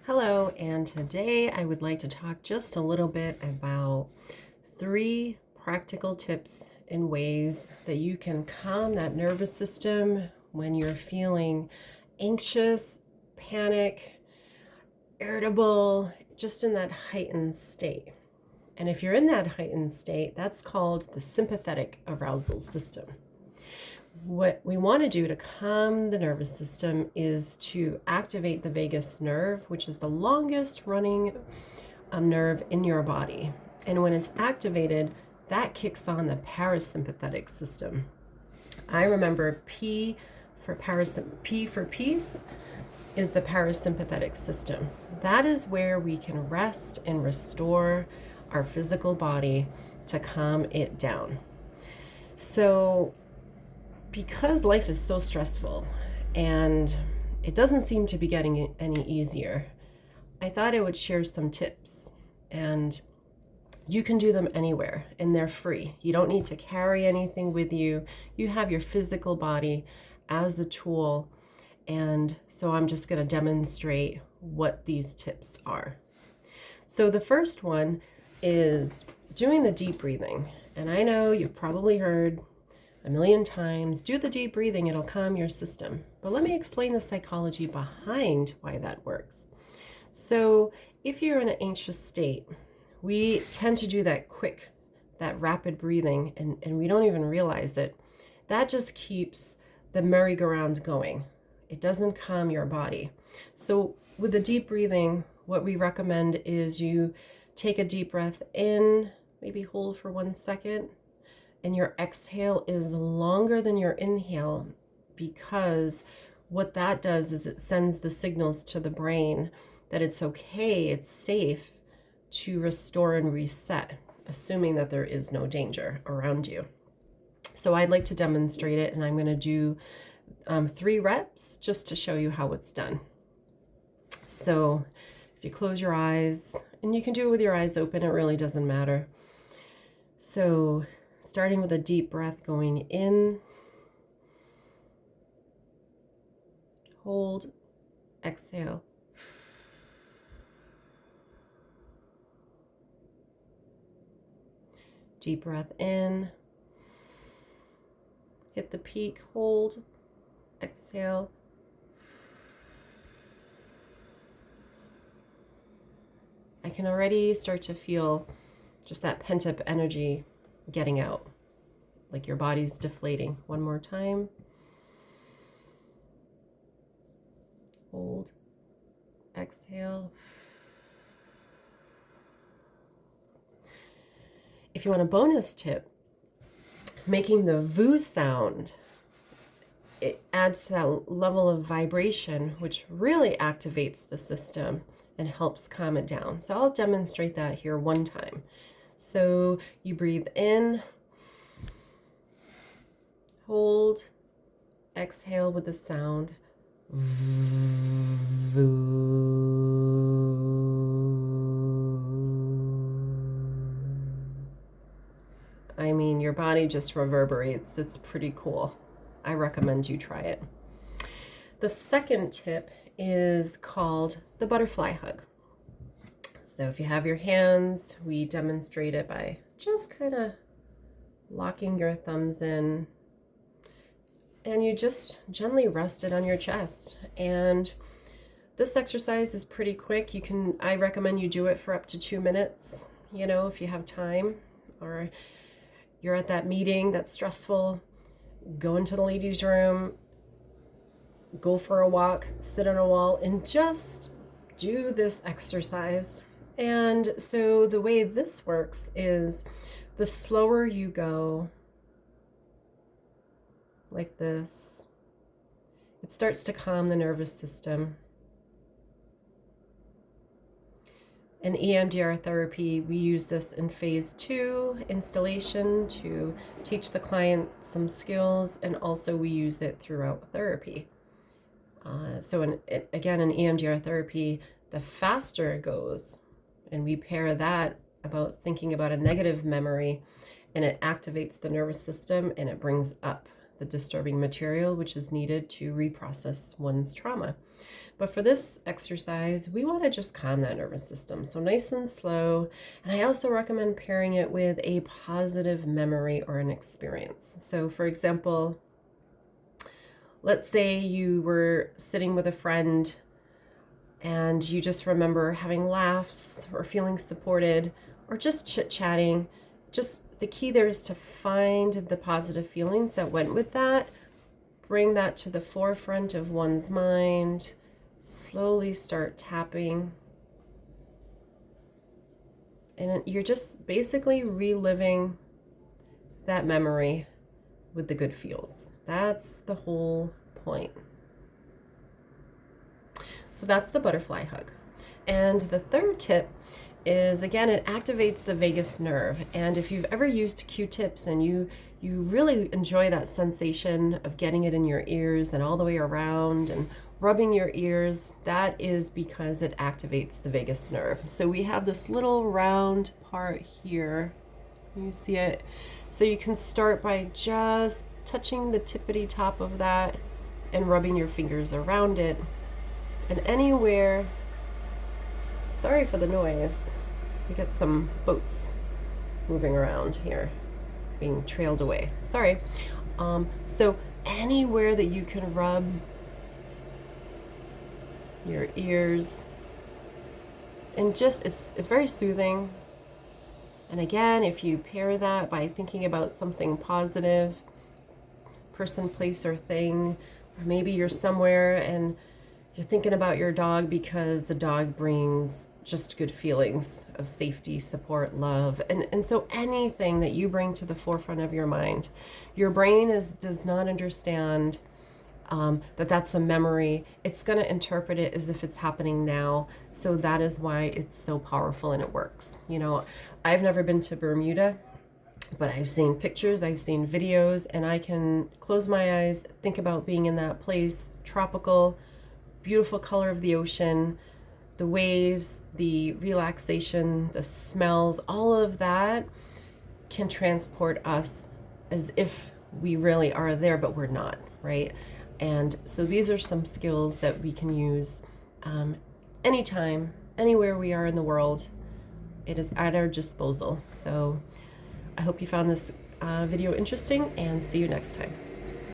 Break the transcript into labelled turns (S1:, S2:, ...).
S1: Hello, and today I would like to talk just a little bit about 3 practical tips and ways that you can calm that nervous system when you're feeling anxious, panic, irritable, just in that heightened state. And if you're in that heightened state, that's called the sympathetic arousal system. What we want to do to calm the nervous system is to activate the vagus nerve, which is the longest running nerve in your body. And when it's activated, that kicks on the parasympathetic system. I remember P for peace is the parasympathetic system. That is where we can rest and restore our physical body to calm it down. So because life is so stressful and it doesn't seem to be getting any easier, I thought I would share some tips, and you can do them anywhere and they're free. You don't need to carry anything with you. You have your physical body as the tool. And so I'm just going to demonstrate what these tips are. So the first one is doing the deep breathing. And I know you've probably heard a million times, do the deep breathing, it'll calm your system. But let me explain the psychology behind why that works. So if you're in an anxious state, we tend to do that quick, that rapid breathing, and we don't even realize it. That just keeps the merry-go-round going. It doesn't calm your body. So with the deep breathing, what we recommend is you take a deep breath in, maybe hold for 1 second, and your exhale is longer than your inhale, because what that does is it sends the signals to the brain that it's okay, it's safe to restore and reset, assuming that there is no danger around you. So I'd like to demonstrate it, and I'm going to do 3 reps just to show you how it's done. So if you close your eyes, and you can do it with your eyes open, it really doesn't matter. So starting with a deep breath going in, hold, exhale. Deep breath in, hit the peak, hold, exhale. I can already start to feel just that pent-up energy getting out, like your body's deflating. One more time. Hold, exhale. If you want a bonus tip, making the VOO sound, it adds to that level of vibration, which really activates the system and helps calm it down. So I'll demonstrate that here one time. So you breathe in, hold, exhale with the sound. I mean, your body just reverberates. It's pretty cool. I recommend you try it. The second tip is called the butterfly hug. So if you have your hands, we demonstrate it by just kind of locking your thumbs in, and you just gently rest it on your chest. And this exercise is pretty quick. I recommend you do it for up to 2 minutes, if you have time, or you're at that meeting that's stressful, go into the ladies' room, go for a walk, sit on a wall, and just do this exercise. And so the way this works is the slower you go, like this, it starts to calm the nervous system. In EMDR therapy, we use this in phase 2 installation to teach the client some skills, and also we use it throughout therapy. So again, in EMDR therapy, the faster it goes, and we pair that about thinking about a negative memory, and it activates the nervous system and it brings up the disturbing material which is needed to reprocess one's trauma. But for this exercise, we want to just calm that nervous system. So nice and slow. And I also recommend pairing it with a positive memory or an experience. So for example, let's say you were sitting with a friend and you just remember having laughs or feeling supported or just chit-chatting. Just the key there is to find the positive feelings that went with that, bring that to the forefront of one's mind, slowly start tapping. And you're just basically reliving that memory with the good feels. That's the whole point. So that's the butterfly hug. And the third tip is, again, it activates the vagus nerve. And if you've ever used Q-tips and you really enjoy that sensation of getting it in your ears and all the way around and rubbing your ears, that is because it activates the vagus nerve. So we have this little round part here. You see it? So you can start by just touching the tippity top of that and rubbing your fingers around it. And anywhere, sorry for the noise, we got some boats moving around here, being trailed away. Sorry. So anywhere that you can rub your ears, and just it's very soothing. And again, if you pair that by thinking about something positive, person, place, or thing, or maybe you're somewhere and you're thinking about your dog because the dog brings just good feelings of safety, support, love. And so anything that you bring to the forefront of your mind, your brain does not understand that that's a memory. It's going to interpret it as if it's happening now. So that is why it's so powerful and it works. You know, I've never been to Bermuda, but I've seen pictures, I've seen videos, and I can close my eyes, think about being in that place, tropical, beautiful color of the ocean, the waves, the relaxation, the smells, all of that can transport us as if we really are there, but we're not, right? And so these are some skills that we can use anytime, anywhere we are in the world. It is at our disposal. So I hope you found this video interesting, and see you next time.